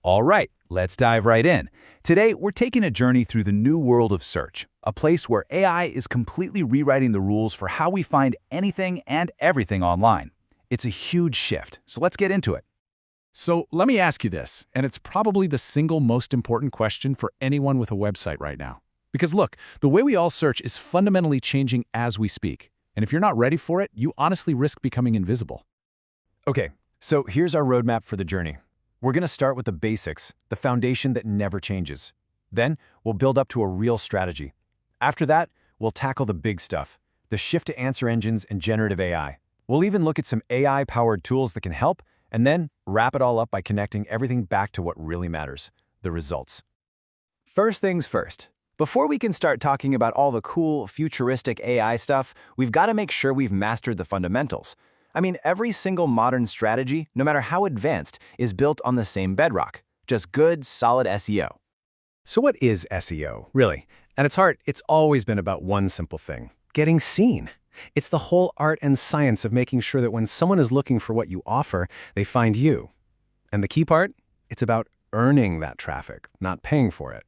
All right, let's dive right in. Today, we're taking a journey through the new world of search, a place where AI is completely rewriting the rules for how we find anything and everything online. It's a huge shift, so let's get into it. So let me ask you this, and it's probably the single most important question for anyone with a website right now. Because look, the way we all search is fundamentally changing as we speak. And if you're not ready for it, you honestly risk becoming invisible. Okay, so here's our roadmap for the journey. We're going to start with the basics, the foundation that never changes. Then, we'll build up to a real strategy. After that, we'll tackle the big stuff, the shift to answer engines and generative AI. We'll even look at some AI-powered tools that can help, and then wrap it all up by connecting everything back to what really matters, the results. First things first. Before we can start talking about all the cool, futuristic AI stuff, we've got to make sure we've mastered the fundamentals. I mean, every single modern strategy, no matter how advanced, is built on the same bedrock. Just good, solid SEO. So what is SEO, really? At its heart, it's always been about one simple thing: getting seen. It's the whole art and science of making sure that when someone is looking for what you offer, they find you. And the key part? It's about earning that traffic, not paying for it.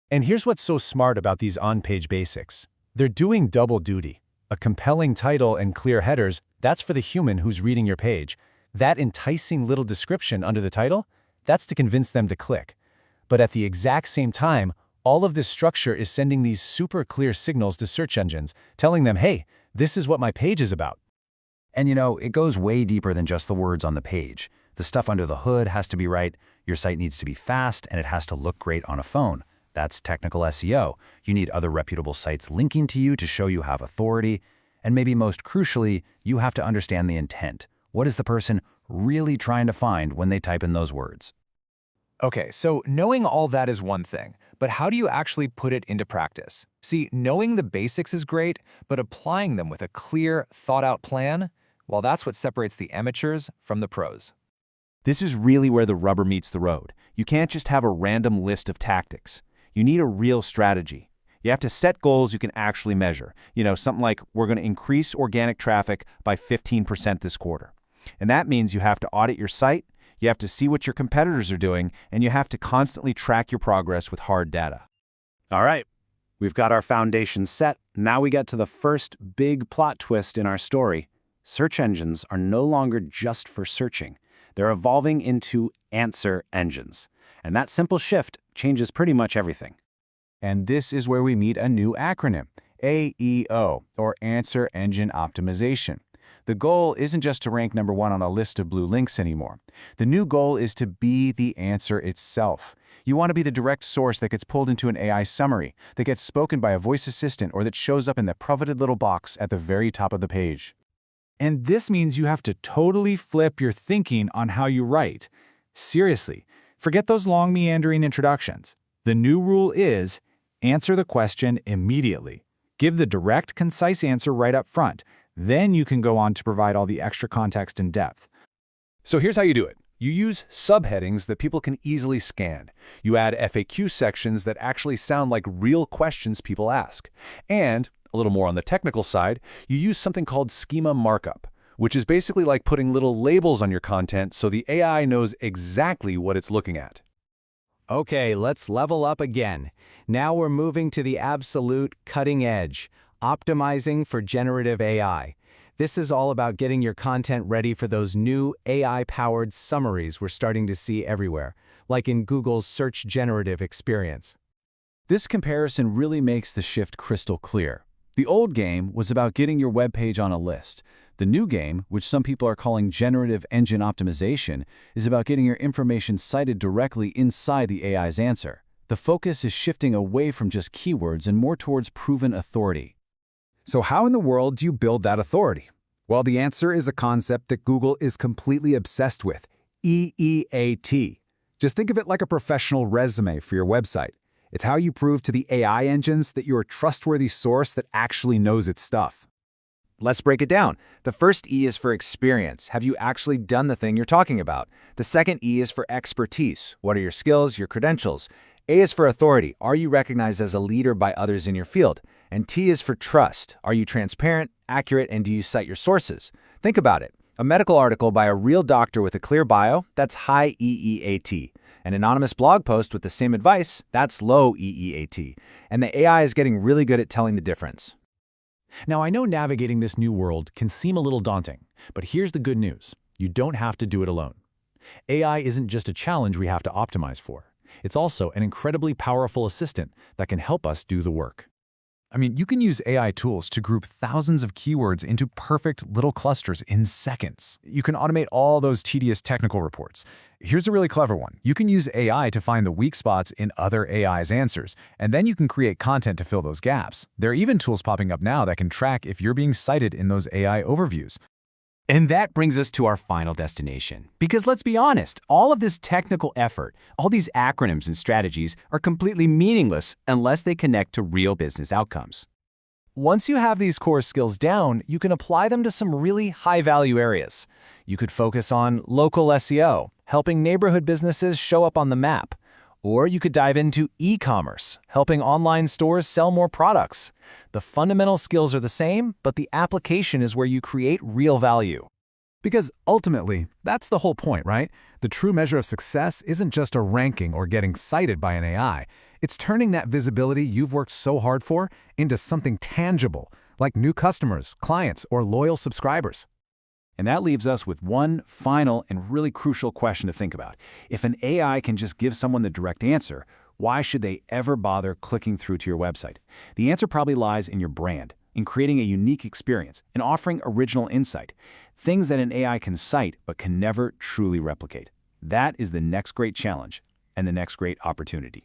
And here's what's so smart about these on-page basics. They're doing double duty. A compelling title and clear headers, that's for the human who's reading your page. That enticing little description under the title, that's to convince them to click. But at the exact same time, all of this structure is sending these super clear signals to search engines, telling them, hey, this is what my page is about. And it goes way deeper than just the words on the page. The stuff under the hood has to be right, your site needs to be fast, and it has to look great on a phone. That's technical SEO. You need other reputable sites linking to you to show you have authority. And maybe most crucially, you have to understand the intent. What is the person really trying to find when they type in those words? Okay, so knowing all that is one thing, but how do you actually put it into practice? See, knowing the basics is great, but applying them with a clear, thought-out plan, well, that's what separates the amateurs from the pros. This is really where the rubber meets the road. You can't just have a random list of tactics. You need a real strategy. You have to set goals you can actually measure. Something like, we're going to increase organic traffic by 15% this quarter. And that means you have to audit your site, you have to see what your competitors are doing, and you have to constantly track your progress with hard data. All right, we've got our foundation set. Now we get to the first big plot twist in our story. Search engines are no longer just for searching. They're evolving into answer engines. And that simple shift changes pretty much everything. And this is where we meet a new acronym, AEO, or Answer Engine Optimization. The goal isn't just to rank #1 on a list of blue links anymore. The new goal is to be the answer itself. You want to be the direct source that gets pulled into an AI summary, that gets spoken by a voice assistant, or that shows up in the coveted little box at the very top of the page. And this means you have to totally flip your thinking on how you write. Seriously, forget those long meandering introductions. The new rule is, answer the question immediately. Give the direct, concise answer right up front. Then you can go on to provide all the extra context and depth. So here's how you do it. You use subheadings that people can easily scan. You add FAQ sections that actually sound like real questions people ask. And, a little more on the technical side, you use something called schema markup, which is basically like putting little labels on your content so the AI knows exactly what it's looking at. Okay, let's level up again. Now we're moving to the absolute cutting edge, optimizing for generative AI. This is all about getting your content ready for those new AI-powered summaries we're starting to see everywhere, like in Google's search generative experience. This comparison really makes the shift crystal clear. The old game was about getting your web page on a list. The new game, which some people are calling generative engine optimization, is about getting your information cited directly inside the AI's answer. The focus is shifting away from just keywords and more towards proven authority. So how in the world do you build that authority? Well, the answer is a concept that Google is completely obsessed with, EEAT. Just think of it like a professional resume for your website. It's how you prove to the AI engines that you're a trustworthy source that actually knows its stuff. Let's break it down. The first E is for experience. Have you actually done the thing you're talking about? The second E is for expertise. What are your skills, your credentials? A is for authority. Are you recognized as a leader by others in your field? And T is for trust. Are you transparent, accurate, and do you cite your sources? Think about it. A medical article by a real doctor with a clear bio, that's high EEAT. An anonymous blog post with the same advice, that's low EEAT. And the AI is getting really good at telling the difference. Now, I know navigating this new world can seem a little daunting, but here's the good news. You don't have to do it alone. AI isn't just a challenge we have to optimize for. It's also an incredibly powerful assistant that can help us do the work. I mean, you can use AI tools to group thousands of keywords into perfect little clusters in seconds. You can automate all those tedious technical reports. Here's a really clever one. You can use AI to find the weak spots in other AI's answers, and then you can create content to fill those gaps. There are even tools popping up now that can track if you're being cited in those AI overviews. And that brings us to our final destination. Because let's be honest, all of this technical effort, all these acronyms and strategies are completely meaningless unless they connect to real business outcomes. Once you have these core skills down, you can apply them to some really high-value areas. You could focus on local SEO, helping neighborhood businesses show up on the map. Or you could dive into e-commerce, helping online stores sell more products. The fundamental skills are the same, but the application is where you create real value. Because ultimately, that's the whole point, right? The true measure of success isn't just a ranking or getting cited by an AI. It's turning that visibility you've worked so hard for into something tangible, like new customers, clients, or loyal subscribers. And that leaves us with one final and really crucial question to think about. If an AI can just give someone the direct answer, why should they ever bother clicking through to your website? The answer probably lies in your brand, in creating a unique experience, in offering original insight, things that an AI can cite but can never truly replicate. That is the next great challenge and the next great opportunity.